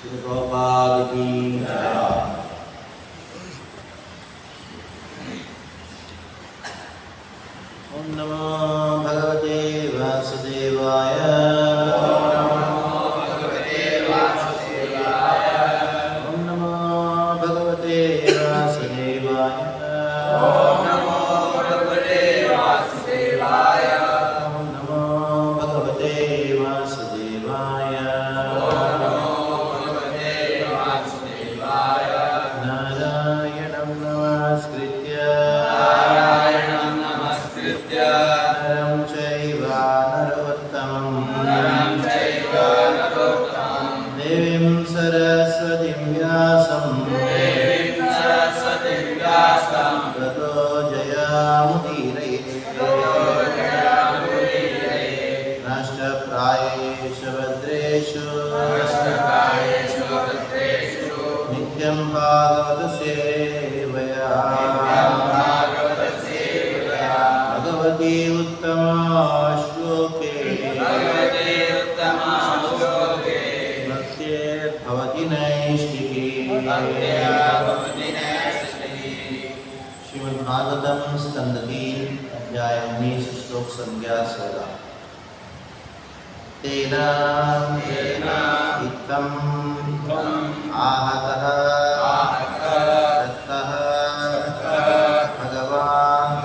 प्रभुपाद की जय। ओम नमो भगवते वासुदेवाय। ओम नमो भगवते वासुदेवाय। ओम नमो भगवते वासुदेवाय। ओम नमो भगवते वासुदेवाय। नारायणं नमस्कृत्य नरं चैव नरोत्तमं देवीं सरस्वतीं व्यासं ततो जयामुदीरये। राष्ट्रप्रायेषु भद्रेषु नित्यं भागवत सेवया भगवती उत्तमा श्लोके भक्तिर्भवति नैष्ठिकी। श्रीमद्भागवतम स्कंद 3 अध्याय 19 श्लोक संज्ञा 16। तेना इत्थं आहतः दत्तः भगवान्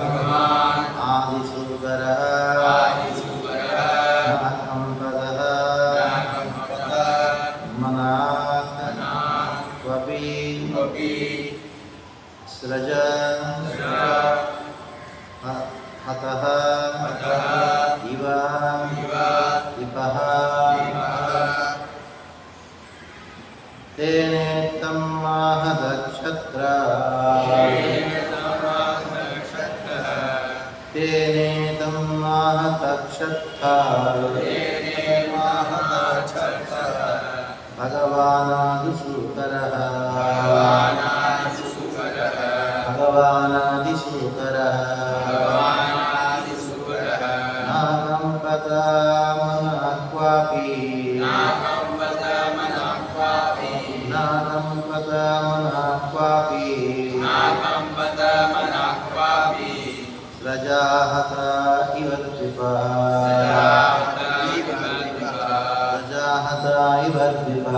आदिसूकरः नाकम्पदः मनाक् क्वपि सृज हतः इव विपः तेनेत्थं आहतक्षत्रः भगवानादिसूकरः नाकम्पत मनः क्वापि रजाहत इव द्विपः सृजाहत इव द्विपः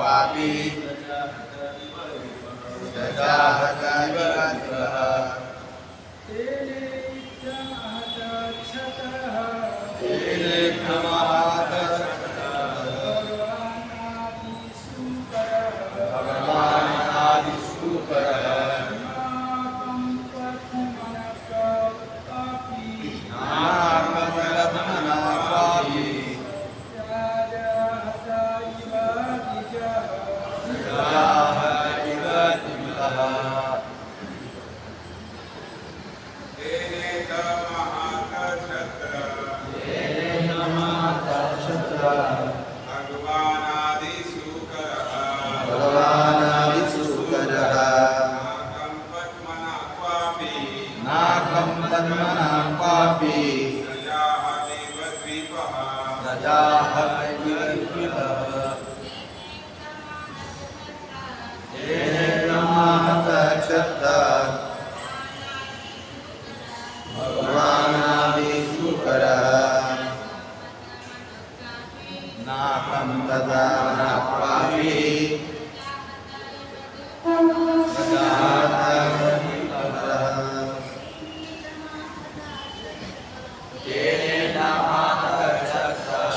पापी प्रजाहत इव दिवः तेने भगवानादिसूकरः नाकमलधमनापापी प्रजाहत इव दिवः भगवानादिसूकरः नाकं तन्मनः पापी प्रजाहत इव द्विपः येन महतक्षत्रः भगवानादिसूकरः नाकं तथा न पापी प्रजाहत इव द्विपः येन महतक्षत्रः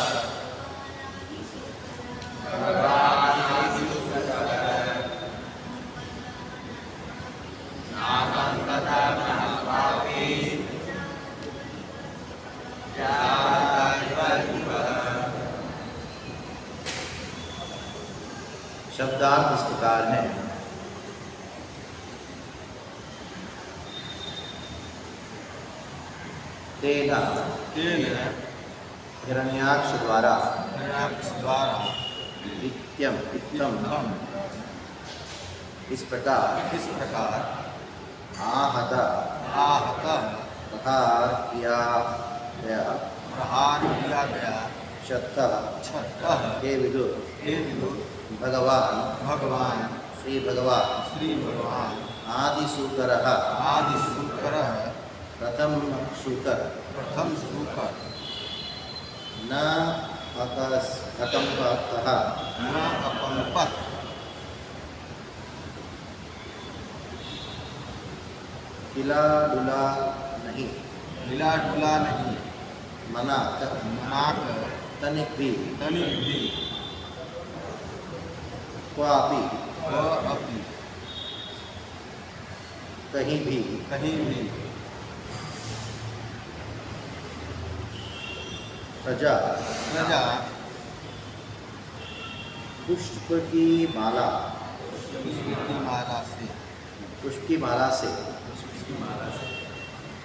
भगवानादिसूकरः नाकं तथा न पापी प्रजाहत इव द्विपः। शब्दार्थ इस प्रकार है। तेन हिरण्याक्ष द्वारा इत्यम इस प्रकार आहत प्रहार किया गया छत्तः हे विदुर भगवान श्री भगवान आदिसूकरः प्रथम सूकर न अकम्पतः हिला डुला नहीं मनाक तनिक भी क्वापि कहीं भी सजा पुष्प की माला से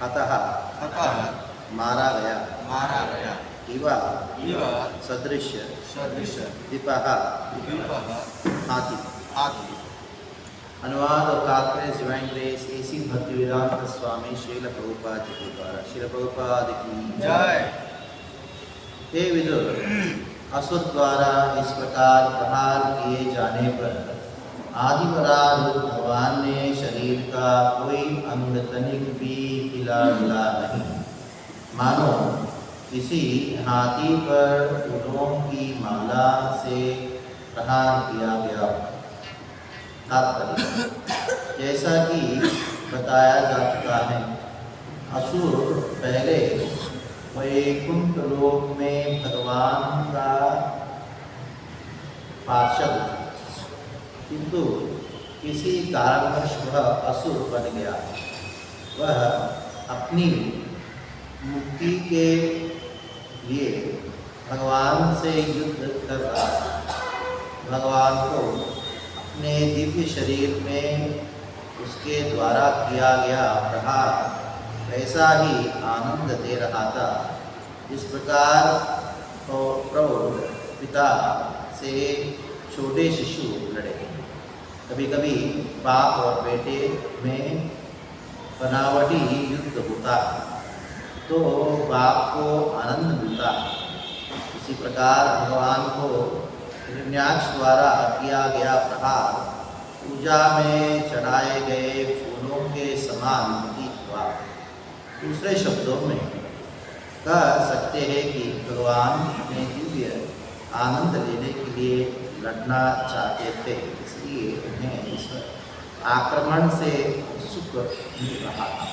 अतः मारा गया इव सदृश दीपः हाथी। अनुवाद और तात्पर्य डिवाइन ग्रेस एसी भक्तिवेदांत स्वामी श्रील प्रभुपाद जी के द्वारा। श्रील प्रभुपाद की जय। हे विदुर, असुर द्वारा इस प्रकार प्रहार किए जाने पर आदिवरारूप भगवान ने शरीर का कोई अंग तनिक भी हिला डुला नहीं, मानो किसी हाथी पर फूलों की माला से प्रहार किया गया। तात्पर्य जैसा कि बताया जा चुका है, असुर पहले वैकुंठ लोक में भगवान का पार्षद, किंतु किसी कारणवश वह असुर बन गया। वह अपनी मुक्ति के लिए भगवान से युद्ध कर रहा था। भगवान को अपने दिव्य शरीर में उसके द्वारा किया गया प्रहार वैसा ही आनंद दे रहा था जिस प्रकार प्रौढ़ पिता से छोटे शिशु लड़े। कभी कभी बाप और बेटे में बनावटी युद्ध होता तो बाप को आनंद मिलता। इसी प्रकार भगवान को हिरण्याक्ष द्वारा किया गया प्रहार पूजा में चढ़ाए गए फूलों के समान प्रतीत हुआ। दूसरे शब्दों में कह सकते हैं कि भगवान ने दिव्य आनंद लेने के लिए लड़ना चाहते थे, इसलिए उन्हें इस आक्रमण से सुख मिल रहा था।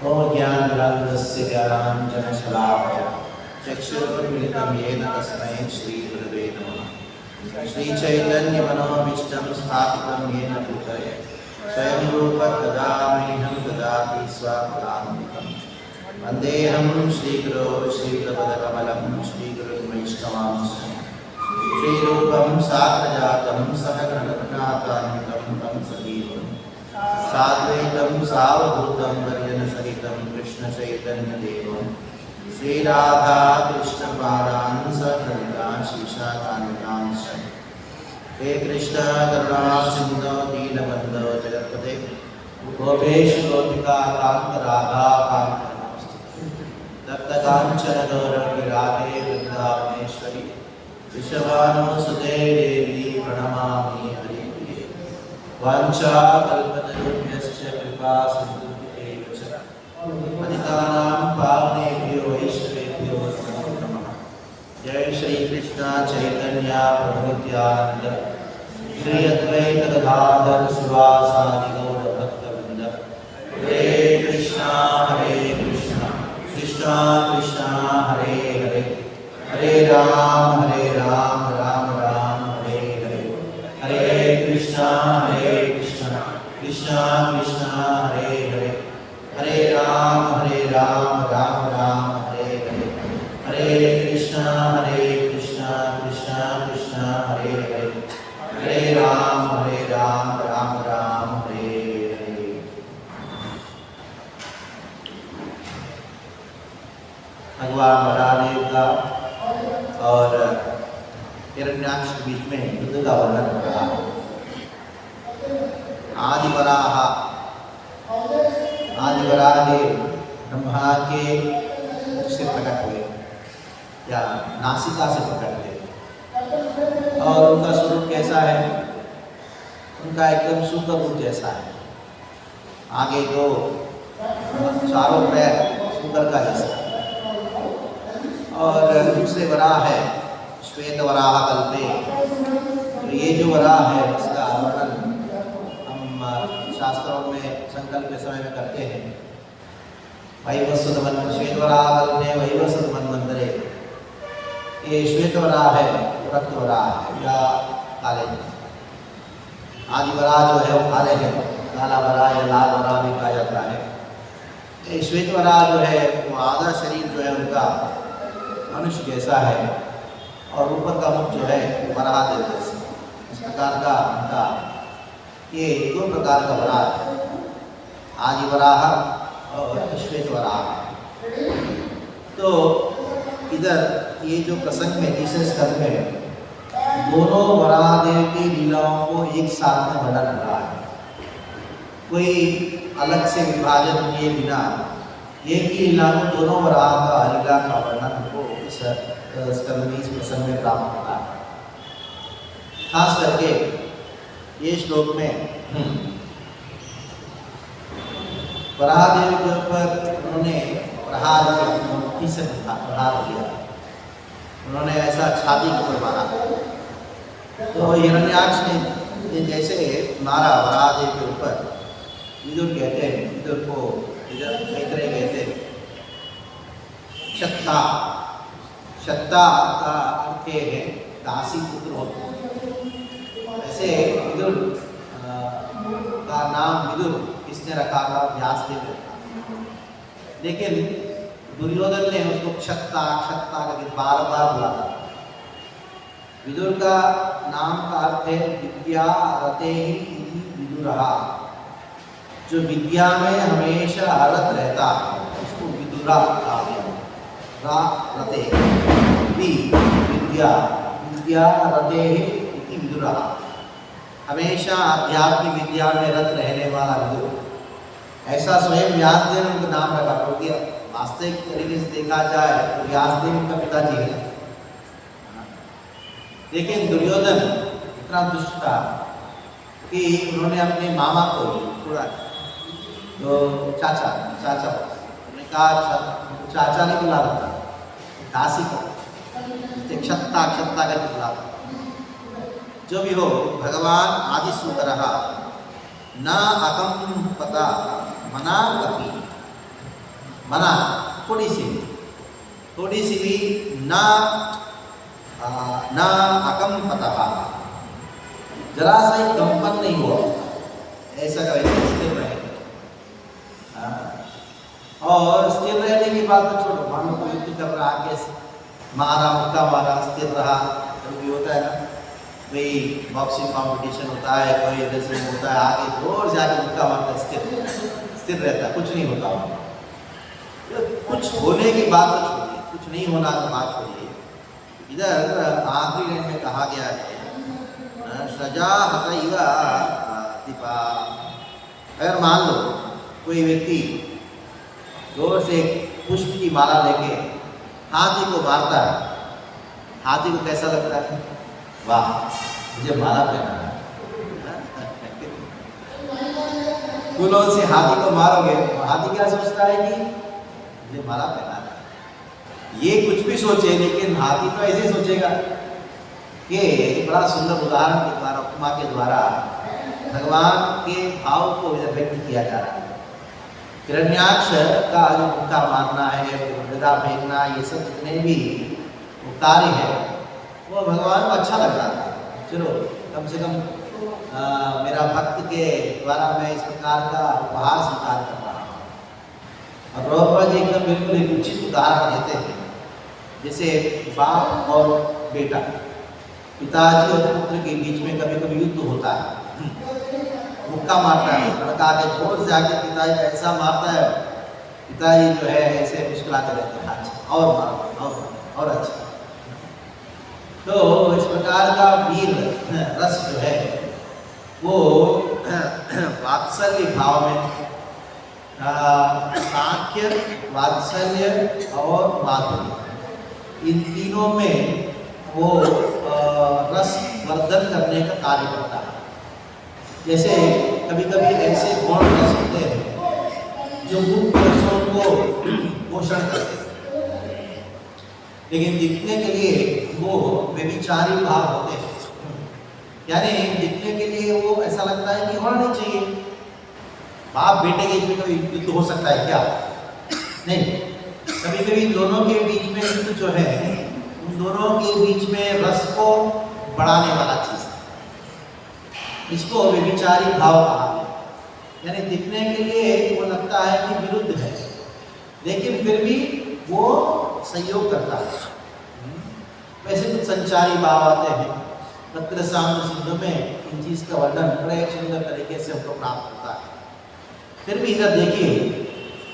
ओम ज्ञानानंदस्य ज्ञानांजनशलाकया चक्षुरुन्मीलितं येन तस्मै श्रीगुरवे नमः। श्रीचैतन्यमनोभीष्टं स्थापितं येन भूतले स्वयं रूप तदा मह्यं ददाति स्वपदान्तिकम्। वन्देऽहं श्रीगुरो श्रीपदकमलं श्रीगुरुं वैष्णवांश्च श्रीरूपं साग्रजातं सहगणरघुनाथान्वितं तं सजीवं साद्वैतं सावधूतं परिजनसहितं कृष्णचैतन्यदेवं श्रीराधा कृष्णपादान् सप्रणीतान् शीशाकान्वितांश्च। हे कृष्ण करुणा सिन्धो दीनबन्धो जगत्पते गोपेश गोपिका कान्त राधा कान्त तप्त कांचन गौरंगी राधे वृंदावनेश्वरी वृषभानुसुते देवी प्रणमामि हरिप्रिये। वाञ्छा कल्पतरुभ्यश्च कृपा सिन्धुभ्येव च पतितानां पावनेभ्यो वैष्णवेभ्यो नमो नमः। जय श्री कृष्ण चैतन्य प्रभु नित्यानंद श्री अद्वैत गदाधर शिवासादि गौर भक्तवृंद। हरे कृष्णा कृष्णा कृष्णा हरे हरे, हरे राम राम राम हरे हरे। हरे कृष्णा कृष्णा कृष्णा हरे हरे, हरे राम राम राम हरे हरे। हरे कृष्णा कृष्णा कृष्णा हरे हरे, हरे राम राम राम हरे हरे। भगवान वराहदेव का और हिरण्याक्ष के बीच में युद्ध का वर्णन हो रहा है। आदि वराहदेव ब्रह्मा के मुख से प्रकट हुए या नासिका से प्रकट हुए, और उनका स्वरूप कैसा है? उनका एकदम शुद्ध रूप जैसा है। आगे दो चारों पैर सुंदर का जैसा, और दूसरे वराह है श्वेत वराह कल्पे। तो ये जो वराह है इसका वर्णन हम शास्त्रों में संकल्प के समय में करते हैं। वैवस्वत श्वेत वराह कल्पे वैवस्वत मन्वंतरे। ये श्वेत वराह है, रक्त वराह है या काले। आदि वराह जो है वो काले है, काला वराह या लाल वराह भी कहा जाता है। ये श्वेत वराह जो है वो आधा शरीर जो है उनका मनुष्य जैसा है, और ऊपर का मुख जो है वराहदेव जैसा। इस प्रकार का उनका ये दो प्रकार का वराह है, आदि वराह और श्वेत वराह। तो इधर ये जो प्रसंग में तीसरे स्कंद में दोनों वराहदेव की लीलाओं को एक साथ में वर्णन हो रहा है। कोई अलग से विभाजन किए बिना एक ही लीला में दोनों वराह का लीला का वर्णन हमको इस स्कंद में, इस प्रसंग में प्राप्त होता है। खास करके ये श्लोक में वराहदेव के ऊपर उन्होंने प्रहार से प्रहार किया, उन्होंने ऐसा छाती के ऊपर मारा। तो हिरण्याक्ष ने जैसे मारा वराहदेव के ऊपर, विदुर कहते हैं, विदुर को मैत्रेय कहते हैं क्षत्ता। क्षत्ता का अर्थ है दासी पुत्र होते। ऐसे विदुर का नाम विदुर किसने रखा था? व्यासदेव ने रखा। लेकिन दुर्योधन ने उसको क्षत्ता क्षत्ता करके बार बार बुलाया। विदुर का नाम का अर्थ है विद्या रते ही विदुरहा, जो विद्या में हमेशा रत रहता है उसको विदुरा कहा गया। रा रते विद्या विद्या रते ही विदुरा, हमेशा आध्यात्मिक विद्या में रत रहने वाला विदुर। ऐसा स्वयं व्यासदेव ने उनका नाम रखा, क्योंकि वास्तविक तरीके से देखा जाए तो व्यासदेव उनका पिताजी है। लेकिन दुर्योधन इतना दुष्ट था कि उन्होंने अपने मामा को छोड़ा, तो चाचा उन्होंने कहा चाचा नहीं बुला रहा था, दासी को क्षत्ता करके बुला रहा। जो भी हो, भगवान आदि सूत्रः न अकम्पता मना कपि, मना थोड़ी सी भी न अकम्पतः, जरा सा ही कंपन नहीं हुआ, ऐसा का वैसे स्थिर रहे। और स्थिर रहने की बात तो छोड़ो, मान लो कोई युद्ध कर रहा, आगे मारा, मुक्का मारा, स्थिर रहा, कभी होता है ना, भाई बॉक्सिंग कंपटीशन होता है, कोई रेसलिंग होता है, आगे जोर से आगे मुक्का मारता है, स्थिर रहता है, कुछ नहीं होता। तो कुछ होने की बात तो छोड़िए, कुछ नहीं होना की बात छोड़िए। इधर आखिरी लाइन में कहा गया है सजा हतैव दीपा। अगर मान लो कोई व्यक्ति जोर से पुष्प की माला लेके हाथी को मारता है, हाथी को कैसा लगता है? वाह, मुझे माला पहना है। फूलों से हाथी को मारोगे, हाथी क्या सोचता है कि मुझे माला पहना है। ये कुछ भी सोचे, लेकिन हाथी तो ऐसे सोचेगा। कि बड़ा सुंदर उदाहरण के द्वारा, उपमा के द्वारा भगवान के भाव को व्यक्त किया जा रहा है। हिरण्याक्ष का जो मुक्का मारना है, गदा फेंकना, ये सब जितने भी कार्य है वो भगवान को अच्छा लग रहा था। चलो कम से कम मेरा भक्त के द्वारा मैं इस प्रकार का उपहार स्वीकार कर रहा हूँ। और प्रभुपाद जी एकदम बिल्कुल एक उचित उदाहरण देते हैं, जैसे बाप और बेटा, पिताजी और पुत्र के बीच में कभी कभी युद्ध होता है, मुक्का मारता है, लड़का आगे जोर से आके पिताजी ऐसा मारता है, पिताजी जो है ऐसे मुस्कुराते रहते हैं, अच्छा और मारो और अच्छा। तो इस प्रकार का वीर रस जो है वो वात्सल्य भाव में, सांख्य, वात्सल्य और माधुर्य, इन तीनों में वो रस वर्धन करने का कार्य करता है। जैसे कभी कभी ऐसे गौण रस होते हैं जो मुख्य रसों को पोषण करते हैं, लेकिन दिखने के लिए वो व्यभिचारी भाव होते हैं। यानी दिखने के लिए वो ऐसा लगता है कि होना नहीं चाहिए। बाप बेटे के बीच में कभी युद्ध हो सकता है क्या? नहीं। कभी कभी दोनों के बीच में युद्ध जो है, उन दोनों के बीच में रस को बढ़ाने वाला चीज है। इसको व्यभिचारी भाव कहा है। यानी दिखने के लिए वो लगता है कि विरुद्ध है, लेकिन फिर भी वो सहयोग करता है। वैसे कुछ संचारी भाव आते हैं, तत्र साम्य सिद्ध में इन चीज का वर्णन बड़े सुंदर तरीके से हमको प्राप्त होता है। फिर भी इधर देखिए,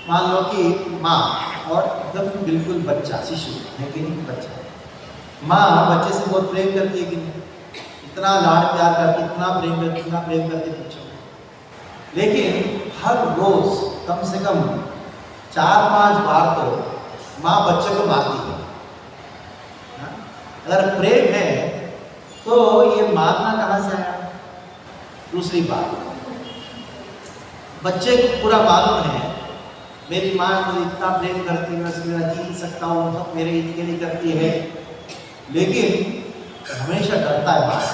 मान लो कि माँ और एकदम बिल्कुल बच्चा, शिशु है कि नहीं, बच्चा, माँ बच्चे से बहुत प्रेम करती है कि नहीं, इतना लाड प्यार करती, इतना प्रेम करती बच्चों को। लेकिन हर रोज कम से कम 4-5 बार तो माँ बच्चे को मारती है। अगर प्रेम है तो ये मारना कहाँ से आया? दूसरी बात, बच्चे को पूरा मालूम है मेरी माँ मुझे इतना प्रेम करती है, मैं उसके बिना जी नहीं सकता हूँ, सब मेरे हित के लिए करती है, लेकिन हमेशा डरता है माँ से।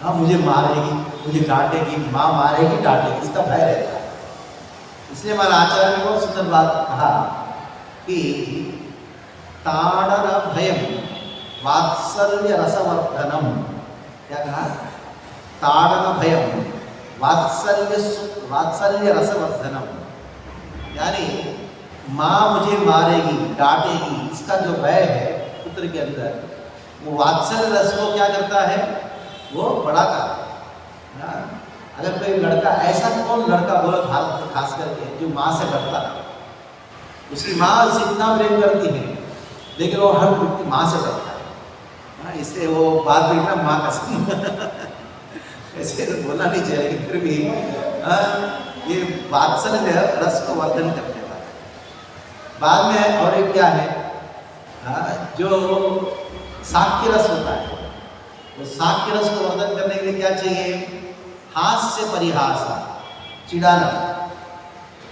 हाँ, मुझे मारेगी, मुझे डांटेगी, माँ मारेगी डांटेगी, इसका भय रहता है। इसलिए हमारा आचार्य ने बहुत सुंदर बात कहा कि ताड़न भयम वात्सल्य रसवर्धनम। क्या कहा? ताड़न भयम वात्सल्य रसवर्धनम। यानी माँ मुझे मारेगी, डांटेगी, इसका जो भय है पुत्र के अंदर, वो वात्सल्य रस को क्या करता है? वो बढ़ाता है। अगर कोई लड़का, ऐसा कौन लड़का बोलो भारत में खास करके जो माँ से डरता है? उसकी माँ उससे इतना प्रेम करती है, लेकिन वो हर व्यक्ति माँ से डरता है। इसलिए वो बात भी ना माँ का ऐसे तो बोलना नहीं चाहिए, लेकिन फिर भी ये वात्सल्य रस को वर्धन करने वाला। बाद में और एक क्या है, जो साक्ष्य रस होता है, वो साक्ष्य रस को वर्धन करने के लिए क्या चाहिए? हास्य परिहास, चिढ़ाना।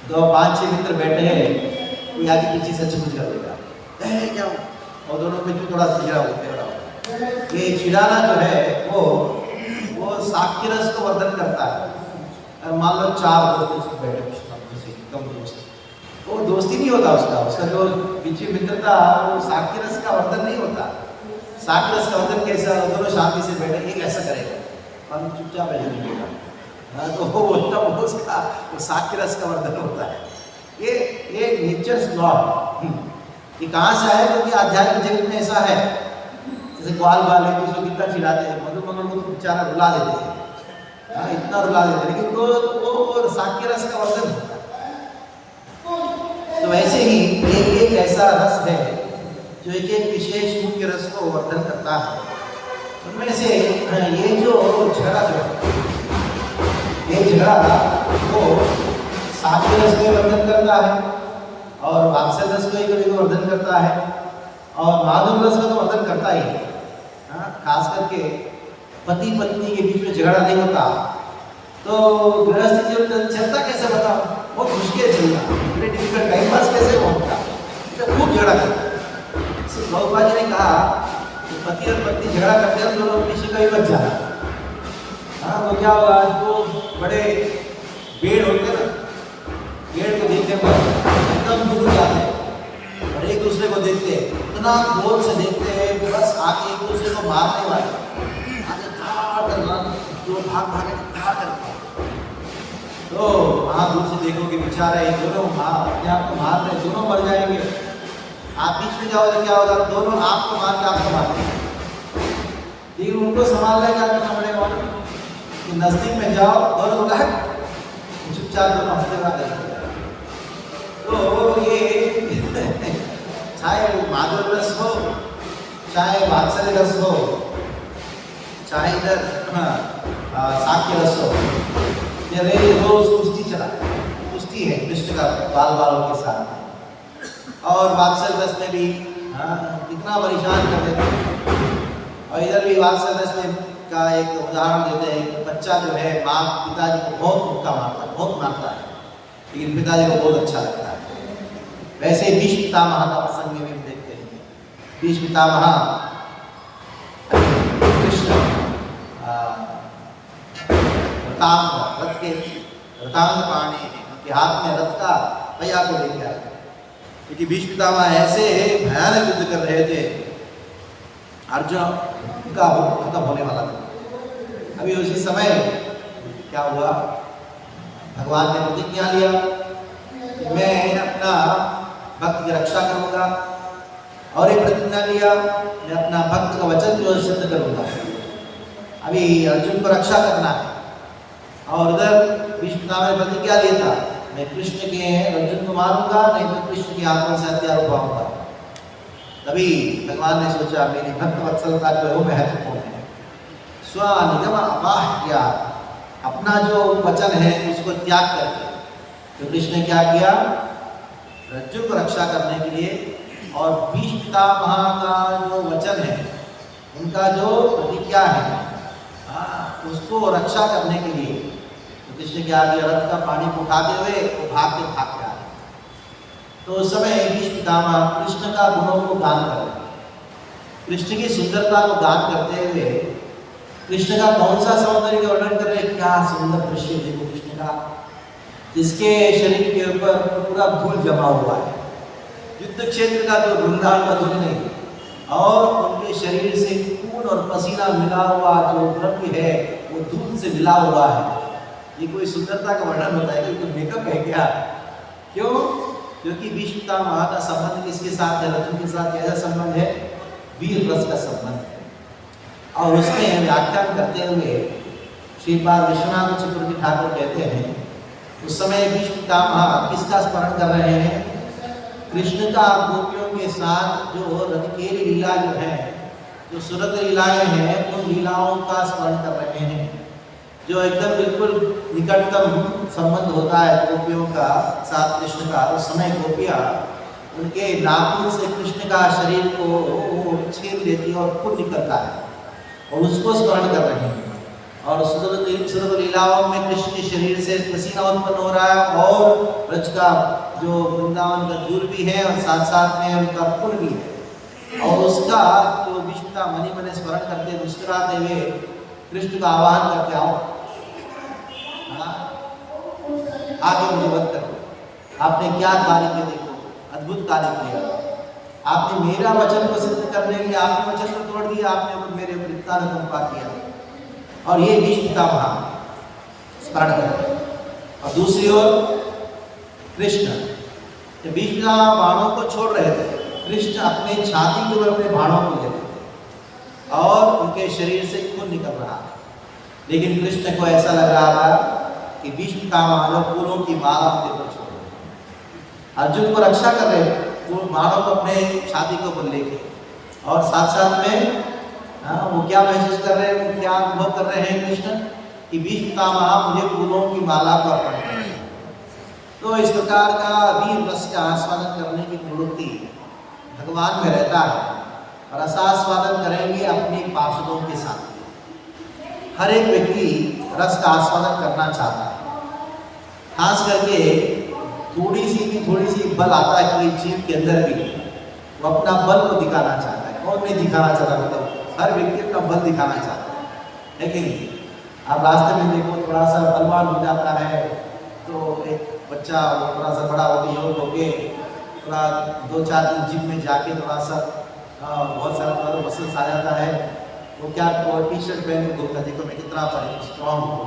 2-5-6 मित्र बैठे हैं, कोई आगे पीछे से चुप कर देगा, क्या, और दोनों में थोड़ा सा झगड़ा होता है, ये चिढ़ाना जो है वो साक्ष्य रस को वर्धन करता है। और मान लो 4 दोस्त बैठे कम दोस्त, वो दोस्ती नहीं होता उसका जो पीछे मित्रता वो साक्ष्य रस का वर्धन नहीं होता। साक्ष्य रस का वर्धन कैसा, दोनों शांति से बैठे, ये कैसा करेगा, हम चुपचाप बैठेगा, तो वो उसका वो साक्ष्य रस का वर्धन होता है। ये नेचर लॉ ये कहाँ से आया? क्योंकि आध्यात्मिक जगत में ऐसा है। जैसे ग्वाल बाल है, दूसरों को कितना चिढ़ाते हैं, मधुर को तो बेचारा रुला देते हैं, इतना रुला देते हैं, लेकिन वो साक्ष्य रस का वर्धन होता है। तो वैसे ही एक ऐसा रस है जो एक विशेष मुख्य रस को वर्धन करता है। उनमें से ये जो झगड़ा वो साक्ष्य रस को वर्धन करता है, और वात्सल्य रस को कभी वर्धन करता है, और माधुर्य रस को तो वर्धन करता ही है। खास करके पति पत्नी के बीच में झगड़ा नहीं होता तो गृहस्थ जीवन चलता कैसे, बताओ? बहुत मुश्किल चलता, बड़े डिफिकल्ट, टाइम पास कैसे होता, खूब झगड़ा करता। प्रभुपाद जी ने कहा कि पति और पत्नी झगड़ा करते हैं, दोनों किसी का ही बच जाना। तो क्या होगा, जो बड़े पेड़ होते हैं ना, पेड़ को देखने पर एकदम दूर जाते हैं और एक दूसरे को देखते हैं, इतना क्रोध से देखते हैं, बस आके एक दूसरे को मारने वाले, आगे धार करना, जो भाग करता है। तो वहाँ दूर से देखोगे बेचारा ये दोनों अपने आप को मार रहे, दोनों मर जाएंगे। आप बीच में जाओ तो क्या होगा, दोनों आपको मार के आपको मारते हैं, लेकिन उनको संभालना क्या करना पड़ेगा कि नजदीक में जाओ, दोनों को चुपचाप दोनों हफ्ते बाद। तो ये चाहे वो माधुर्य रस हो, चाहे वात्सल्य रस हो, चाहे इधर साक्ष्य रस हो, ये रोज कुश्ती है कृष्ण का बालों के साथ। और वात्सल्य रस में भी कितना परेशान कर देते हैं। और इधर भी वात्सल्य रस में का एक उदाहरण देते हैं, बच्चा जो है माँ पिताजी को बहुत मुक्का मारता है, बहुत मारता है, लेकिन पिताजी को बहुत अच्छा लगता है। वैसे भीष्म पितामह का प्रसंग में हम देखते हैं। भीष्म पितामह कृष्ण रतांग पाणी के हाथ में रथ का पहिया को लेकर आए, क्योंकि भीष्म पितामह ऐसे भयानक युद्ध कर रहे थे, अर्जुन का खत्म होने वाला था। अभी उसी समय क्या हुआ, भगवान ने प्रतिज्ञा लिया कि मैं अपना भक्त की रक्षा करूंगा, और एक प्रतिज्ञा लिया मैं अपना भक्त का वचन जो सिद्ध करूंगा। अभी अर्जुन को रक्षा करना है, और उधर भीष्म पितामह ने प्रतिज्ञा लिया था मैं कृष्ण के अर्जुन को मारूंगा, नहीं तो कृष्ण की आत्मा से हत्या उठाऊंगा। तभी भगवान ने सोचा मेरी भक्त वत्सलता जो है वो महत्वपूर्ण है, स्वनिगम अपाह्य, अपना जो वचन है उसको त्याग करके। तो कृष्ण ने क्या किया, अर्जुन को रक्षा करने के लिए और भीष्म पितामह का जो वचन है, उनका जो प्रतिज्ञा है, उसको रक्षा करने के लिए तो कृष्ण क्या किया, रथ का पानी उठाते हुए वो भागते आ रहे। तो उस समय भीष्म पितामह कृष्ण का गुणों को गान कर रहे, कृष्ण की सुंदरता को गान करते हुए कृष्ण का कौन सा सौंदर्य का वर्णन कर रहे, क्या सुंदर दृश्य देखो कृष्ण का, जिसके शरीर के ऊपर पूरा धूल जमा हुआ है, युद्ध क्षेत्र का तो वृंदावन का धूल नहीं, और उनके शरीर से खून और पसीना मिला हुआ जो द्रव्य है वो दूध से मिला हुआ है। ये कोई सुंदरता का वर्णन होता है, कोई मेकअप है क्या? क्यों? क्योंकि भीष्म पितामह का संबंध किसके साथ है, अर्जुन के साथ कैसा संबंध है, वीर रस का संबंध है। और उसमें व्याख्यान करते हुए श्रीपाद विश्वनाथ चतुर्थी ठाकुर कहते हैं, उस समय भीष्म पितामह किसका स्मरण कर रहे हैं, कृष्ण का गोपियों के साथ जो रतिकेली लीला जो है, जो सुरत लीलाएं हैं, उन लीलाओं का स्मरण कर रहे हैं, जो एकदम बिल्कुल निकटतम संबंध होता है गोपियों का साथ कृष्ण का। उस समय गोपियाँ उनके नाखून से कृष्ण का शरीर को छेद लेती है और खून निकलता है, और उसको स्मरण कर रहे हैं। और सुरत लीलाओं में कृष्ण के शरीर से पसीना उत्पन्न हो रहा है, और ब्रज का जो वृंदावन का धूल भी है, और साथ साथ में उनका खून भी है, और उसका जो विष्णु का मनी मन स्मरण करते मुस्कुराते हुए कृष्ण का आह्वान करके आओ, आगे मुझे मत करो, आपने क्या कार्य किया, देखो अद्भुत कार्य किया, आपने मेरा वचन को सिद्ध करने के लिए आपने वचन को तोड़ दिया, आपने मेरे ऊपर इतना अनुकंपा किया, और ये भीष्म पितामह स्मरण करते। और दूसरी ओर कृष्ण भीष्म पितामह बाणों को छोड़ रहे थे, कृष्ण अपने छाती के ऊपर अपने बाणों को ले रहे थे और उनके शरीर से खून निकल रहा था, लेकिन कृष्ण को ऐसा लग रहा था कि भीष्म पितामह फूलों की माला उनके ऊपर छोड़ रहे, अर्जुन को रक्षा कर रहे थे, वो बाणों को अपने छाती के ऊपर लेके, और साथ साथ में वो क्या महसूस कर रहे हैं, क्या अनुभव कर रहे हैं कृष्ण कि भीष्म पितामह मुझे फूलों की माला को अर्पण कर रहे हैं। तो इस प्रकार का वीर रस का आस्वादन करने की प्रवृत्ति भगवान में रहता है, और रसास्वादन करेंगे अपने पार्षदों के साथ। हर एक व्यक्ति रस का आस्वादन करना चाहता है, खास करके थोड़ी सी बल आता है कोई जीव के अंदर भी, वो अपना बल को दिखाना चाहता है। कौन नहीं दिखाना चाहता, मतलब हर व्यक्ति अपना बल दिखाना चाहता है, लेकिन आप रास्ते में देखो थोड़ा सा बलवान हो जाता है, तो एक बच्चा थोड़ा सा बड़ा होकर योग होके थोड़ा 2-4 दिन जिम में जाके थोड़ा सा बहुत सारा मसल्स आ जाता है, वो क्या टी शर्ट पहन के घूमता, देखो मैं कितना स्ट्रॉन्ग हूँ,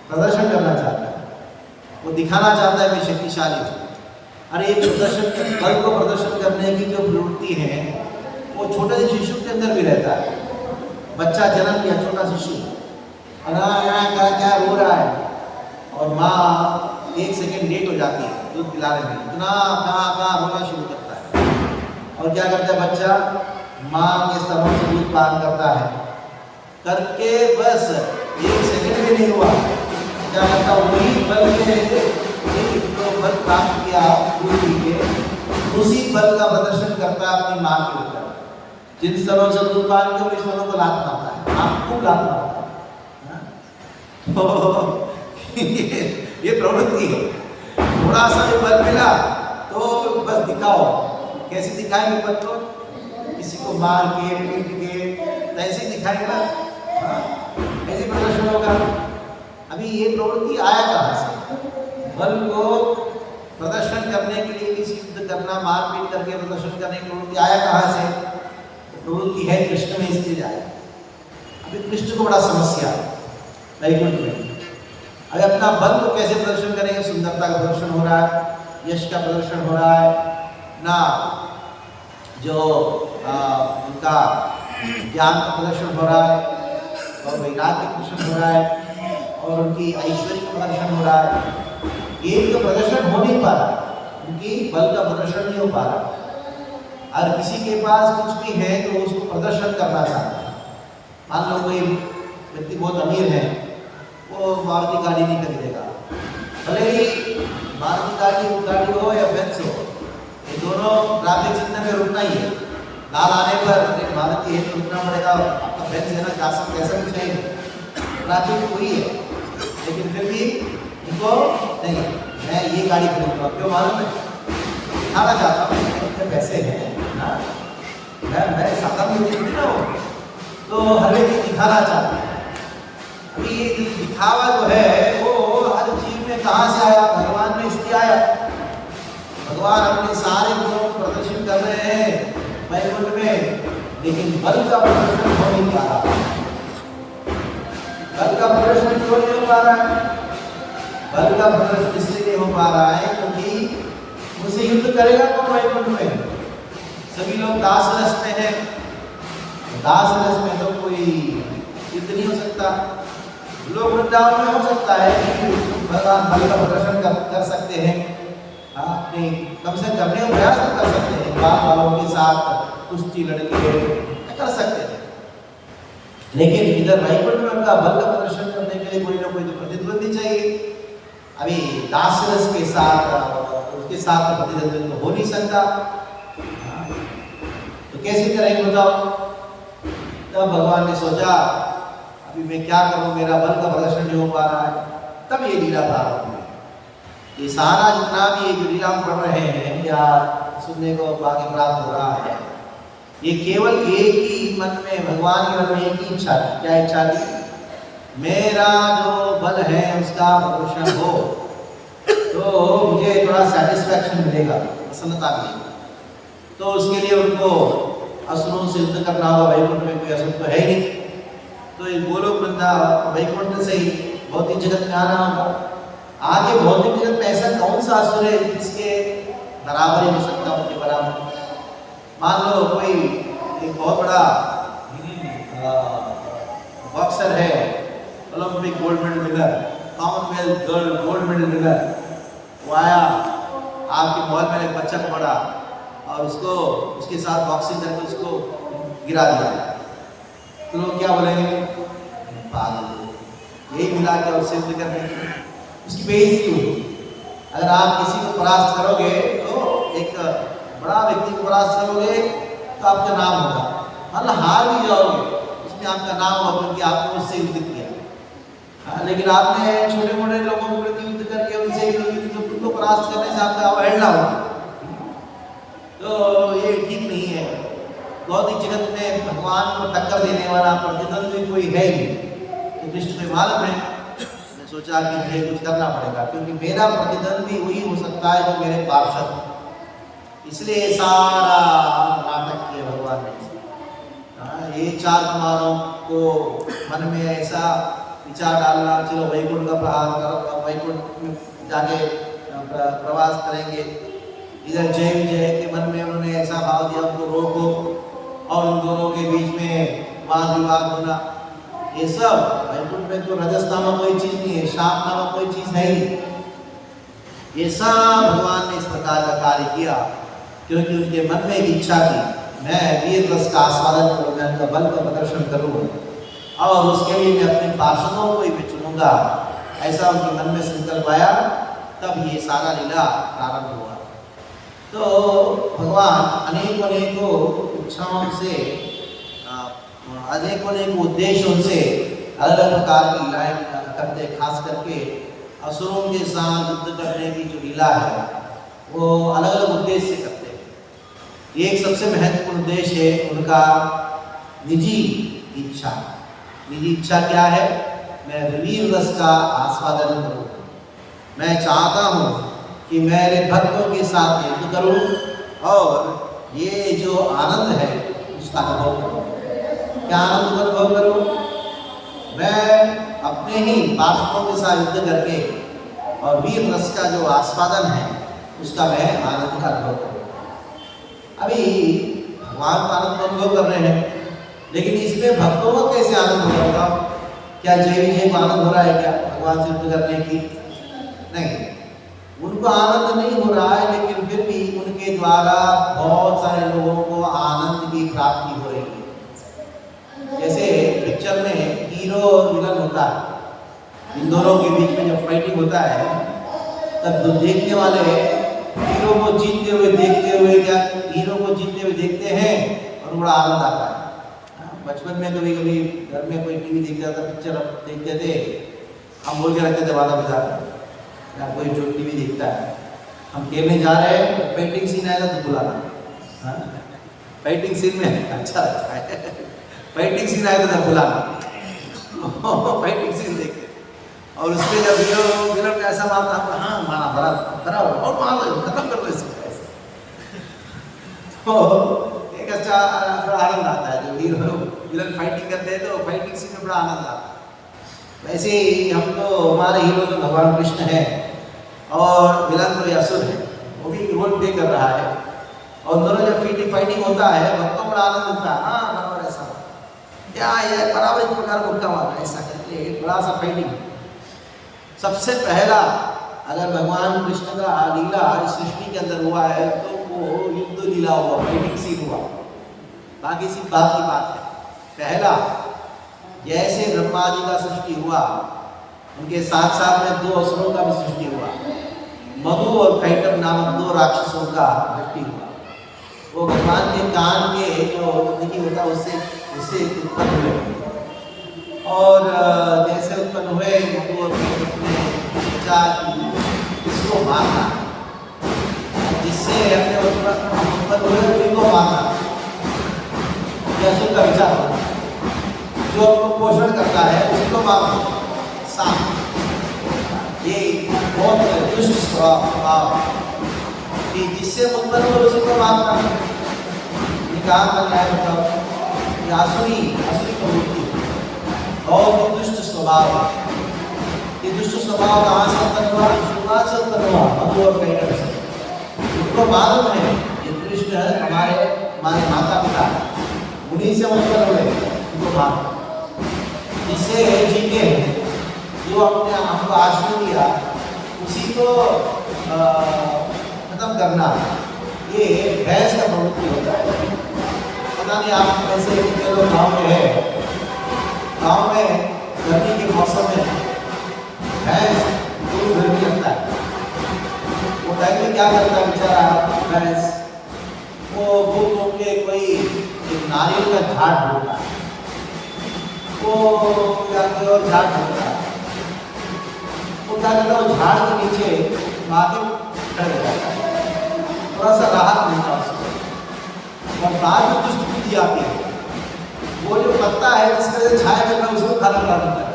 प्रदर्शन करना चाहता है, वो दिखाना चाहता है मैं शक्तिशाली हूँ। अरे ये प्रदर्शन, बल को प्रदर्शन करने की जो प्रवृत्ति है वो छोटे से शिशु के अंदर भी रहता है। बच्चा जन्म लिया, छोटा शिशु क्या रो रहा है, और माँ 1 सेकेंड लेट हो जाती है दूध पिलाने में, इतना कहाँ रोना शुरू करता है, और क्या करता है बच्चा, माँ के स्तनों से दूध पान करता है, करके बस 1 सेकेंड भी नहीं हुआ, क्या करता वही बल के बल प्राप्त किया दूध पी के, उसी बल का प्रदर्शन करता है अपनी माँ के ऊपर। जिन स्तनों से दूध पान के उस स्तनों को लात मारता है, आपको लात मारता है। तो ये प्रवृत्ति है, थोड़ा सा भी बल मिला तो बस दिखाओ, कैसे दिखाएंगे बल को, किसी को मार के पीट के, तो ऐसे ही दिखाएंगे ना, ऐसे प्रदर्शन होगा। अभी ये प्रवृत्ति आया कहाँ से, बल को प्रदर्शन करने के लिए किसी युद्ध करना, मारपीट करके प्रदर्शन करने की प्रवृत्ति आया कहाँ से, प्रवृत्ति है कृष्ण में, इसलिए आया। अभी कृष्ण को बड़ा समस्या वैकुंठ में, अगर अपना बल को कैसे प्रदर्शन करेंगे, सुंदरता का प्रदर्शन हो रहा है, यश का प्रदर्शन हो रहा है ना, जो उनका ज्ञान का प्रदर्शन हो रहा है, और वैराग्य का प्रदर्शन हो रहा है, और उनकी ऐश्वर्य का प्रदर्शन हो रहा है, ये तो प्रदर्शन हो नहीं पा रहा, उनकी बल का प्रदर्शन नहीं हो पा रहा। और किसी के पास कुछ भी है तो उसको प्रदर्शन करना चाहता है। मान लो कोई व्यक्ति बहुत अमीर है, वो मारुति गाड़ी नहीं खरीदेगा, भले ही मारुति गाड़ी हो या बेंज हो, ये दोनों ट्रैफिक सिग्नल में रुकना ही है, लाल आने पर मारुति है तो रुकना पड़ेगा, आपका बेंज है ना, जा सकते ऐसा कुछ नहीं, ट्रैफिक हुई है, लेकिन फिर भी इनको नहीं, मैं ये गाड़ी खरीदूंगा, क्यों मालूम है, दिखाना चाहता हूँ इतने पैसे हैं ना, मैं सादा में नहीं ना हो, तो हर व्यक्ति दिखाना चाहता है। अभी ये दिखावा जो है वो हर चीज में कहाँ से आया, भगवान में इसलिए आया, भगवान अपने सारे गुणों को प्रदर्शन कर रहे हैं वैकुंठ में, लेकिन बल का प्रदर्शन हो नहीं पा रहा। बल का प्रदर्शन क्यों नहीं हो पा रहा है, बल का प्रदर्शन इसलिए नहीं हो पा रहा है क्योंकि मुझसे युद्ध करेगा कौन वैकुंठ में, सभी लोग दास रस में है, दास रस में तो कोई युद्ध नहीं हो सकता। लोग वृंदावन में हो सकता है कि भगवान बल का प्रदर्शन कर सकते हैं, अपने कम से करने का प्रयास कर सकते हैं, बाल वालों के साथ कुश्ती लड़के कर सकते हैं, लेकिन इधर वैकुंठ में उनका बल का प्रदर्शन करने के लिए कोई ना कोई तो प्रतिद्वंदी चाहिए। अभी दास रस के साथ उसके साथ प्रतिद्वंदी तो हो नहीं सकता, तो कैसे करेंगे बताओ। तब भगवान ने सोचा अभी मैं क्या करूं, मेरा बल का प्रदर्शन नहीं हो पा रहा है, तब ये लीला प्रारंभ हुई। ये सारा जितना भी ये जो लीला पढ़ रहे हैं या सुनने को आगे प्राप्त हो रहा है, ये केवल एक ही मन में, भगवान के मन में एक ही इच्छा थी। क्या इच्छा थी? मेरा जो बल है उसका प्रदर्शन हो तो मुझे थोड़ा सेटिस्फैक्शन मिलेगा, प्रसन्नता मिलेगी। तो उसके लिए उनको असुरों से युद्ध करना होगा। वैकुंठ में कोई असुर तो है ही नहीं, तो ये गोलोक वृंदावन वैकुंठ से ही भौतिक जगत में आना होगा। आगे भौतिक जगत में ऐसा कौन सा असुर है जिसके बराबर ही हो सकता, उनके बराबर? मान लो कोई एक बहुत बड़ा बॉक्सर है, Olympic gold medal winner, Commonwealth gold medal winner, वो आया आपके मॉल में, एक बच्चा को पड़ा और उसको उसके साथ बॉक्सिंग करके उसको गिरा दिया, तो लोग क्या बोलेंगे? पागल, यही मिला के और सिद्ध करने की उसकी बेइज्जती होगी। अगर आप किसी को परास्त करोगे तो एक बड़ा व्यक्ति को परास्त करोगे तो आपका नाम होगा, मतलब हार भी जाओगे उसमें आपका नाम होगा क्योंकि आपने उससे युद्ध किया। लेकिन आपने छोटे मोटे लोगों के प्रति युद्ध करके उनसे उनको परास्त करने से आपका अवहेलना होगा, तो ये ठीक नहीं है। भौतिक जगत में भगवान को टक्कर देने वाला प्रतिद्वंदी कोई है ही, तो कृष्ण को मालूम है। मैं सोचा कि मुझे कुछ करना पड़ेगा क्योंकि मेरा प्रतिद्वंदी वही हो सकता है जो मेरे पार्षद हो, इसलिए सारा नाटक किया भगवान ने। ये 4 कुमारों को मन में ऐसा विचार डालना, चलो वैकुंठ का प्रहार करो, वैकुंठ में जाके प्रवास करेंगे। इधर जय विजय के मन में उन्होंने ऐसा भाव दिया, उनको रोको और उन दोनों के बीच में वाद विवाद होना। ये सब वैकुंठ में तो रजस नामक कोई चीज नहीं है, शाम नामक कोई चीज है ही। ये सब भगवान ने इस प्रकार का कार्य किया क्योंकि उनके मन में एक इच्छा थी, मैं वीर रस का आस्वादन करूँ, मैं उनका बल का प्रदर्शन करूँ और उसके लिए मैं अपने पार्षदों को ही मैं चुनूंगा। ऐसा उनके मन में संकल्प आया, तब ये सारा लीला प्रारंभ हुआ। तो भगवान अनेकों इच्छाओं से, अनेकों उद्देश्यों से अलग अलग प्रकार की लीलाएं करते, खास करके असुरों के साथ युद्ध करने की जो लीला है वो अलग अलग उद्देश्य से करते हैं। एक सबसे महत्वपूर्ण उद्देश्य है उनका निजी इच्छा। निजी इच्छा क्या है? मैं वीर रस का आस्वादन करूं, मैं चाहता हूं कि मेरे भक्तों के साथ युद्ध करूं और ये जो आनंद है उसका अनुभव करूं। क्या आनंद अनुभव करूं? मैं अपने ही पार्षदों के साथ युद्ध करके और वीर रस का जो आस्वादन है उसका मैं आनंद का अनुभव करूं। अभी भगवान का आनंद अनुभव कर रहे हैं, लेकिन इसमें भक्तों को कैसे आनंद हो रहा है? क्या जय विजय को आनंद हो रहा है क्या भगवान से युद्ध करने की? नहीं, उनको आनंद नहीं हो रहा है, लेकिन फिर भी उनके द्वारा बहुत सारे लोगों को आनंद की प्राप्ति हो रही है। जैसे पिक्चर में हीरो और विलन होता है, इन दोनों के बीच में जब फाइटिंग होता है तब जो देखने वाले हीरो को जीतते हुए देखते हुए, क्या हीरो को जीतते हुए देखते हैं और बड़ा आनंद आता है। बचपन में कभी कभी घर में कोई टीवी देखता था, पिक्चर देखते थे, हम बोल के रखते थे वादा बजा या कोई जो टीवी देखता है, हम खेलने जा रहे हैं, फाइटिंग सीन आएगा तो बुलाना। फाइटिंग सीन में अच्छा लगता है, फाइटिंग सीन आएगा तो बुलाना। फाइटिंग सीन देखते और उसके जब हीरो विलन ऐसा मारता, हाँ मारा बड़ा बड़ा और मार लो, खत्म कर लो इसको। तो एक अच्छा आनंद आता है, जो हीरो विलन फाइटिंग करते हैं तो फाइटिंग सीन में बड़ा आनंद आता है। वैसे ही हम तो, हमारे हीरो तो भगवान कृष्ण है और विलन तो असुर है, वो भी रोल प्ले कर रहा है और दोनों जब फाइटिंग होता है भक्तों को बड़ा आनंद होता है। हाँ बराबर ऐसा क्या है, बराबर इस प्रकार मुक्का मारा ऐसा करके एक बड़ा सा फाइटिंग। सबसे पहला अगर भगवान कृष्ण का लीला इस सृष्टि के अंदर हुआ है तो वो युद्ध लीला हुआ, फाइटिंग सीन हुआ। बाकी सिर्फ बात की बात है। पहला जैसे ब्रह्मा जी का सृष्टि हुआ, उनके साथ साथ में 2 असुरों का भी सृष्टि हुआ, मधु और कैटभ नामक 2 राक्षसों का सृष्टि हुआ। वो भगवान के कान के जो नहीं होता उससे उत्पन्न हुए और जैसे उत्पन्न हुए मधु और कैटभ ने सोचा कि इसको मारना, जिससे अपने उत्पन्न हुए उन्हीं को मारना। का विचार होना, जो आपको पोषण करता है उसी को मारो। सांप ये बहुत दुष्ट स्वभाव कि जिससे उत्पन्न हो उसी को मारना। ये कहा करना है मतलब ये आसुरी प्रवृत्ति और दुष्ट स्वभाव। ये दुष्ट स्वभाव कहाँ से उत्पन्न हुआ? शुरुआत से उत्पन्न हुआ, मधु और कैटभ से। उनको मालूम है ये कृष्ण हमारे माता पिता उन्हीं से उत्पन्न हुए, उनको मालूम। जिससे जीते जो अपने हमको आश्रय दिया उसी को खत्म करना, ये भैंस का प्रवृत्ति होता है। पता नहीं आप कैसे लोग गाँव में है, गाँव में गर्मी के मौसम में भैंस दूध गर्मी लगता है। वो टाइम में क्या करता है बेचारा भैंस, वो घूम के कोई एक नारियल का झाड़ ढूंढता है, वो या कोई और झाड़ ढूंढता है। वो क्या करता है, वो झाड़ के नीचे आके खड़े रहता है, थोड़ा सा राहत मिलता है उसको। और बाद में दुष्ट बुद्धि आती है, वो जो पत्ता है जिसका से छाया करना उसको खाना खा देता है,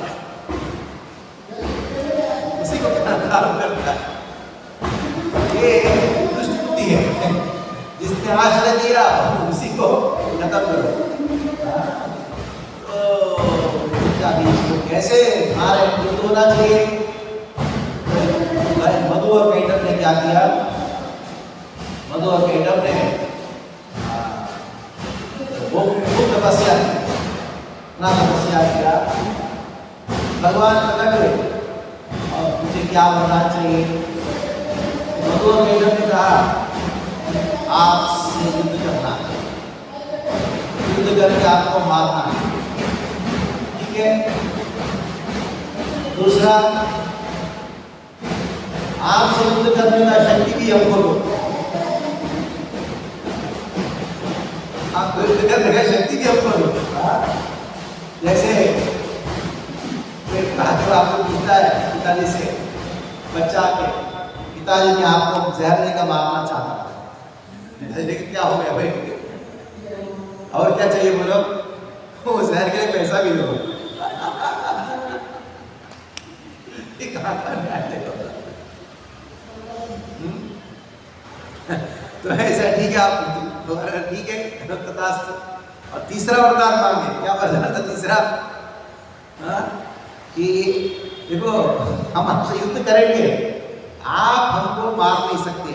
उसी को खाना करता है। ये दुष्ट बुद्धि है, जिसने आश्रय दिया उसी को खत्म करो। तो कैसे मारे युद्ध होना चाहिए। मधु और कैटभ ने क्या किया? मधु और कैटभ ने वो तपस्या की, ना तपस्या किया। भगवान प्रकट हुए और मुझे क्या होना चाहिए? मधु और कैटभ ने कहा आपसे युद्ध करना, युद्ध करके आपको मारना, ठीक है। दूसरा, आपसे युद्ध करने का शक्ति भी हमको दो, आपको युद्ध करने का शक्ति भी हमको दो। जैसे आपको पूछता है पिताजी से, बच्चा के पिताजी ने आपको जहर देकर मारना चाहता है, लेकिन क्या हो गया भाई, और क्या चाहिए बोलो? वो जहर के लिए पैसा भी दो। तो ऐसा ठीक है, आप दोबारा ठीक है तथास्तु। और तीसरा वरदान मांगे, क्या वरदान था तीसरा? कि देखो हम आपसे युद्ध करेंगे, आप हमको मार नहीं सकते।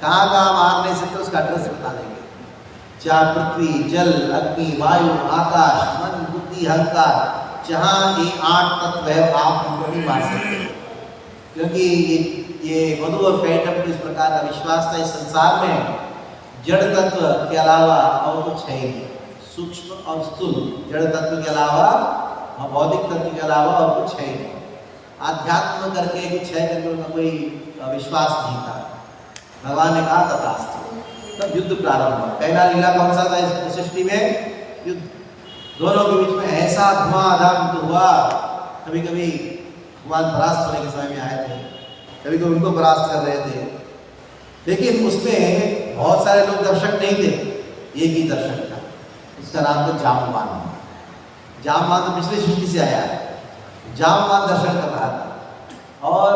कहाँ मार नहीं सकते उसका एड्रेस बता देंगे। चार पृथ्वी, जल, अग्नि, वायु, आकाश, मन, बुद्धि, अहंकार, जहाँ ये 8 तत्व है आप हमको नहीं मार सकते। क्योंकि ये मधु और कैटभ को इस प्रकार का विश्वास था, इस संसार में जड़ तत्व के अलावा और कुछ है नहीं। सूक्ष्म और स्थूल जड़ तत्व के अलावा और भौतिक तत्व के अलावा और कुछ है नहीं। आध्यात्म करके कुछ है करके उनका कोई विश्वास नहीं था। भगवान ने कहा तथास्तु, तब युद्ध प्रारंभ हुआ। पहला लीला कौन सा था इस सृष्टि में? युद्ध। दोनों के बीच में ऐसा धुआंधार युद्ध हुआ। कभी कभी भगवान परास्त होने के समय में आए थे, कभी कभी उनको परास्त कर रहे थे, लेकिन उसमें बहुत सारे लोग दर्शक नहीं थे, एक ही दर्शक था, उसका नाम था जामवान। जामवान तो पिछली सृष्टि से आया है। जामवान दर्शन कर रहा था और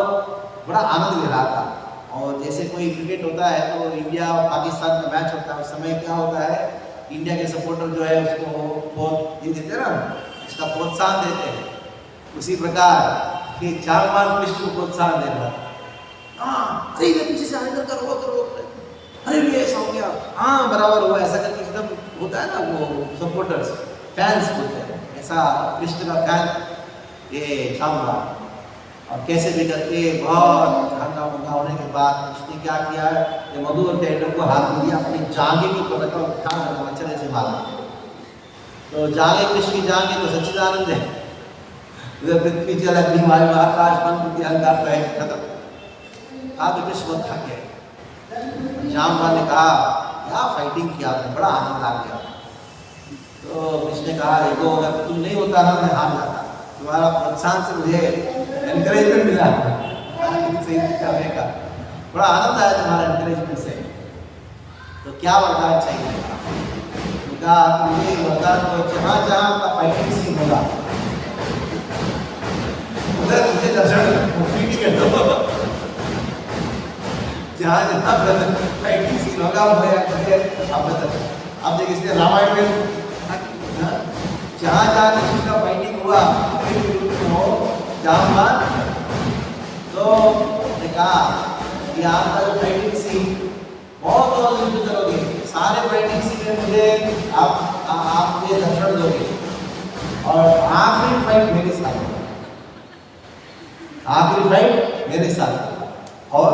बड़ा आनंद ले रहा था। और जैसे कोई क्रिकेट होता है तो इंडिया और पाकिस्तान का मैच होता है, उस समय क्या होता है, इंडिया के सपोर्टर जो है उसको बहुत ये देते हैं ना, इसका प्रोत्साहन देते हैं। उसी प्रकार कि जामवान कृष्ण को प्रोत्साहन दे रहा था। हाँ, अरे ये पीछे से आगे करो, अरे ये ऐसा हो गया, हाँ बराबर हुआ, ऐसा करके एकदम होता है ना, वो सपोर्टर्स फैंस बोलते हैं, ऐसा कृष्ण का फैन ये जामवान। और कैसे भी करके बहुत हंगामा होने के बाद उसने क्या किया, ये मधु और कैटभ को हाथ में दिया, अपनी जांघे के ऊपर रखा और उठा मच्छर से मारा। तो जांघे कृष्ण की जांघे तो सच्चिदानंद है, उधर पृथ्वी जल अग्नि वायु आकाश मन बुद्धि अहंकार है खत्म। आगे कृष्ण बहुत थक गए। जामवान ने कहा क्या फाइटिंग किया आपने, बड़ा आनंद आ गया। तो कृष्ण ने कहा देखो अगर तुम नहीं होता ना मैं हार जाता, तुम्हारा प्रोत्साहन से मुझे एनकरेजमेंट मिला करने का, बड़ा आनंद आया तुम्हारा एनकरेजमेंट से। तो क्या वरदान चाहिए? कहा मुझे वरदान को जहाँ जहाँ का फाइटिंग सीन होगा उधर मुझे दर्शन मुफ्ती कर दो। जहाँ जहाँ फाइटिंग सीन होगा मुझे अब देखिए इसने रामायण में जहाँ जहाँ कृष्ण का फाइटिंग हुआ जहाँ तो कहा कि आपका जो फाइटिंग सीन बहुत युद्ध करोगे, सारे फाइटिंग सीन में मुझे आप मुझे दर्शन दोगे और आखिरी फाइट मेरे साथ होगा, आखिरी फाइट मेरे साथ होगा और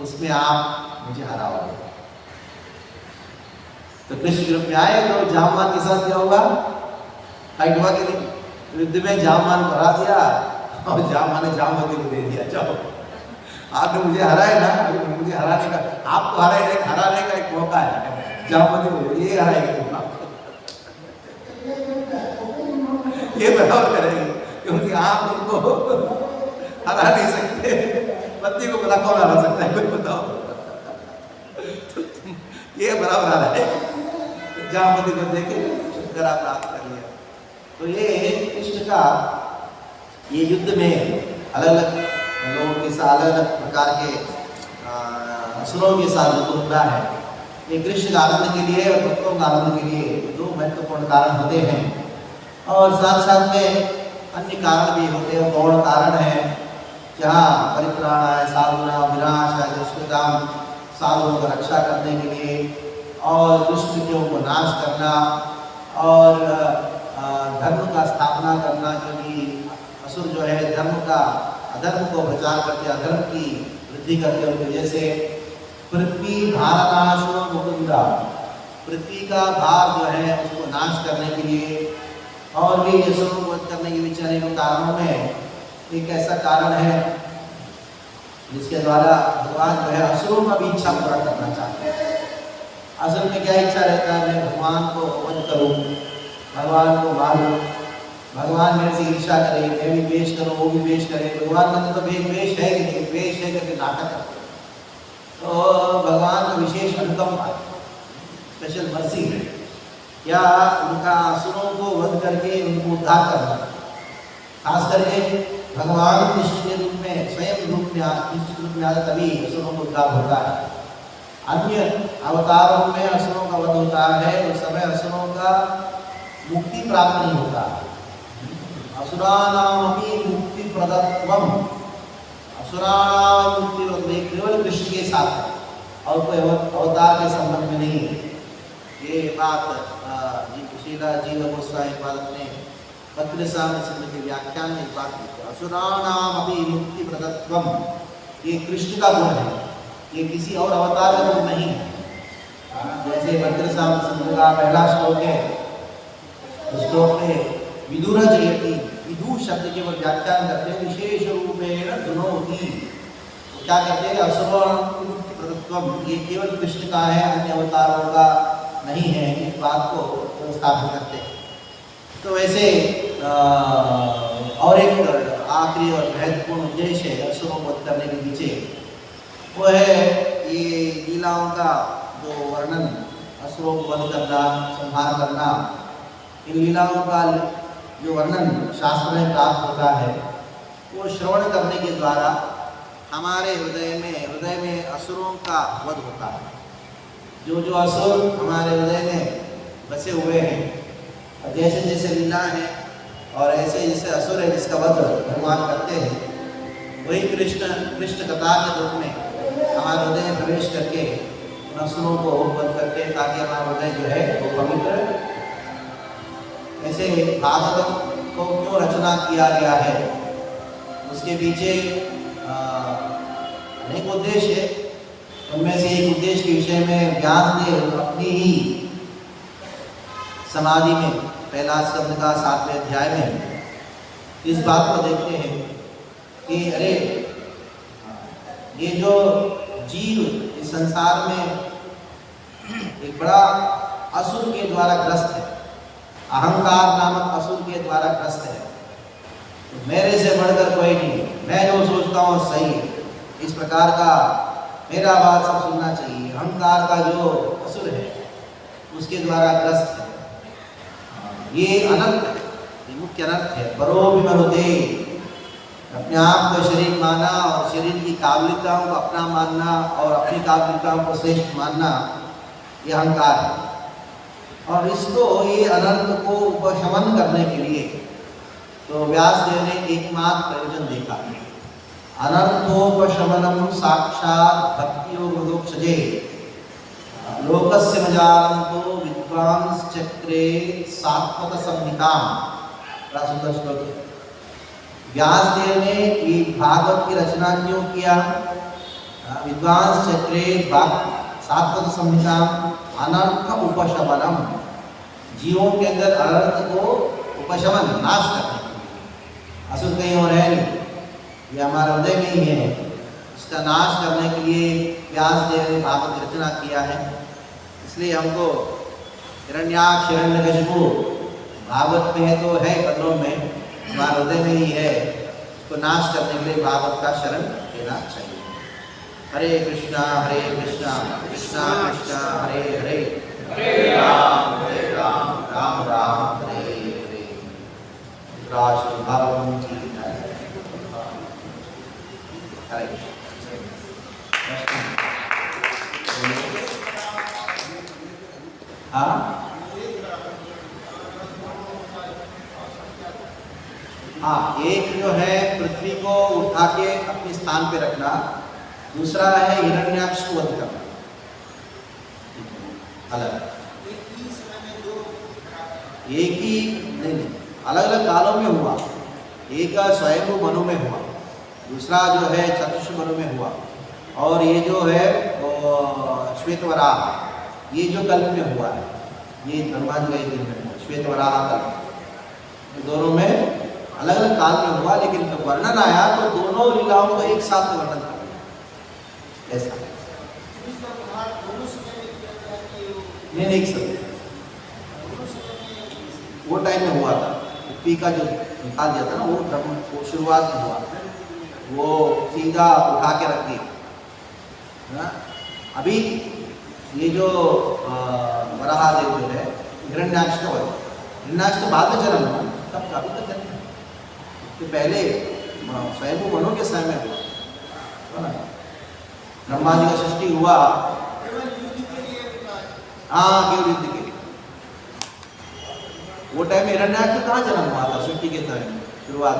उसमें आप मुझे हराओगे। तो कृष्ण ग्रुप में आए तो जामवान के साथ क्या होगा, फाइट हुआ कि नहीं? युद्ध में जामवान को हरा दिया और जामवान ने जामवती को दे दिया, चलो आपने मुझे हराया ना, मुझे हराने का, आपको हराने का एक मौका है, जामवती को ये हराएगा तुम आपको, ये बराबर करेंगे क्योंकि आप उनको हरा नहीं सकते। पति को बोला कौन हरा सकता है, कोई बताओ? ये बराबर आ रहा है, जामवती को देखे छुटकारा प्राप्त कर लिया। तो ये कृष्ण का ये युद्ध में अलग अलग लोगों के साथ अलग अलग प्रकार के असुरों के साथ जो होता है, ये कृष्ण का आनंद के लिए और भक्तों का आनंद के लिए दो महत्वपूर्ण कारण होते हैं और साथ साथ में अन्य कारण भी होते हैं। गौण कारण है जहाँ परित्राणाय साधुनां विनाशाय दुष्कृतां, साधुओं की रक्षा करने के लिए और दुष्कृतियों को नाश करना और धर्म का स्थापना करना, क्योंकि असुर जो है धर्म का अधर्म को प्रचार करते, अधर्म की वृद्धि करते उनकी वजह से पृथ्वी भारनाशो मुकुंदा, पृथ्वी का भार जो है उसको नाश करने के लिए और भी असुरों को वध करने के पीछे अनेकों कारणों में एक ऐसा कारण है जिसके द्वारा भगवान जो है असुरों का भी इच्छा पूरा करना चाहते हैं। असल में क्या इच्छा रहता है, मैं भगवान को वध करूं, भगवान को मारूं, भगवान मेरे से ईर्षा करे, मैं भी पेश करूं, वो भी पेश करे। भगवान का तो पेश है कि नहीं, पेश है करके नाटक करते। तो भगवान का विशेष अनुकंपा, स्पेशल मर्सी है या उनका असुरों को वध करके उनको उद्धार करना, खास करके भगवान कृष्ण के रूप में स्वयं रूप में निश्चित रूप में आता तभी असुरों को उद्धार होता है। अन्य अवतारों में असुरों का वध होता है उस समय असुरों का मुक्ति प्राप्त नहीं होता। असुराणामपि मुक्ति प्रदत्वम, असुराणाम मुक्ति केवल कृष्ण के साथ और कोई अवतार के संबंध में नहीं है। ये बात शीला जीव गोस्वामी पादक ने भद्रसाम सिंह के व्याख्यान में बात की। असुराणामपि मुक्ति प्रदत्वम, ये कृष्ण का गुण है, ये किसी और अवतार का गुण नहीं है। जैसे भद्रसाम सिंह का पहला श्लोक है, उस श्लोक में विदुर जयति, विदु शब्द के वो व्याख्यान करते हैं विशेष रूपेण धुनोति, तो क्या कहते हैं असुराणामपि मुक्ति प्रदत्वम, ये केवल कृष्ण का है, अन्य अवतारों का नहीं है। इस बात को स्थापित करते हैं। तो वैसे और एक आखिरी और महत्वपूर्ण उद्देश्य है असुरों को वध करने के पीछे, वो है ये लीलाओं का जो वर्णन, असुरों को वध करना, संहार करना, इन लीलाओं का जो वर्णन शास्त्र में प्राप्त होता है, वो श्रवण करने के द्वारा हमारे हृदय में असुरों का वध होता है। जो असुर हमारे हृदय में बसे हुए हैं, जैसे जैसे लीला है और ऐसे जैसे असुर है जिसका वध भगवान करते हैं, वही कृष्ण कथा के रूप में हमारे हृदय में प्रवेश करके उन असुरों को वध करते हैं ताकि हमारा हृदय जो है वो पवित्र। ऐसे भागवतम को क्यों रचना किया गया है, उसके पीछे अनेक उद्देश्य है। उनमें से एक उद्देश्य के विषय में व्यासदेव अपनी ही समाधि में पहला स्कंद का 7वें अध्याय में इस बात को देखते हैं कि अरे ये जो जीव इस संसार में एक बड़ा असुर के द्वारा ग्रस्त है, अहंकार नामक असुर के द्वारा ग्रस्त है। तो मेरे से बढ़कर कोई नहीं, मैं जो सोचता हूँ सही है, इस प्रकार का मेरा बात सब सुनना चाहिए। अहंकार का जो असुर है उसके द्वारा ग्रस्त है। ये अनंत है, ये मुख्य अनंत है। परोभिमरुदे, अपने आप को शरीर माना और शरीर की काबिलियताओं को अपना मानना और अपनी काबिलियताओं को श्रेष्ठ मानना, ये अहंकार है। और इसको, ये अनंत को उपशमन करने के लिए तो व्यासदेव ने एकमात्र प्रयोजन देखा। अनर्थोपशमनम साक्षात भक्तियोगोक्षजे लोकस्य मजालंतो विद्वांस चक्रे सात्वत संहिताम। बड़ा सुंदर श्लोक है। व्यासदेव ने ये भागवत की रचना क्यों किया? विद्वांस चक्रे सात्वत संहिताम अनर्थ उपशमनम, जीवों के अंदर अनर्थ को उपशमन, नाश करने के लिए। असुर कहीं और है नहीं, ये हमारे हृदय में ही है। इसका नाश करने के लिए व्यासदेव ने भागवत की रचना किया है। इसलिए हमको हिरण्याक्ष हिरण्यकशिपु भागवत में है तो है, कन्नों में, हमारे हृदय में ही है। इसको नाश करने के लिए भागवत का शरण लेना चाहिए। हरे कृष्णा कृष्णा कृष्णा हरे हरे, हरे राम राम राम हरे हरे। राष्ट्र भगवान की जय। हरे हाँ, हाँ, एक जो है पृथ्वी को उठा के अपने स्थान पे रखना, दूसरा है हिरण्याक्ष को वध करना। अलग एक ही नहीं, अलग अलग कालों में हुआ। एक स्वयं मनु में हुआ, दूसरा जो है चतुष मनु में हुआ, और ये जो है श्वेतवराह, ये जो कल्प में हुआ है, ये धर्मांध का दिन में हुआ, श्वेतवराह कल्प। दोनों में अलग अलग काल में हुआ, लेकिन जब वर्णन आया तो दोनों लीलाओं को एक साथ वर्णन कर ऐसा नहीं देख सकते। वो टाइम में हुआ था, पी का जो निकाल दिया था ना, वो शुरुआत में हुआ, वो सीधा उठा के रख दिया। अभी ये जो वराहदेव जो है हिरण्याक्ष का वध, हिरण्याक्ष तो बाद में जन्म हुआ, तब काफी तक जन्म तो पहले स्वयं मनु के समय में हुआ। ब्रह्मा जी का सृष्टि हुआ, हाँ, केवल युद्ध के वो टाइम में हिरण्याक्ष कहाँ जन्म हुआ था? सृष्टि के समय शुरुआत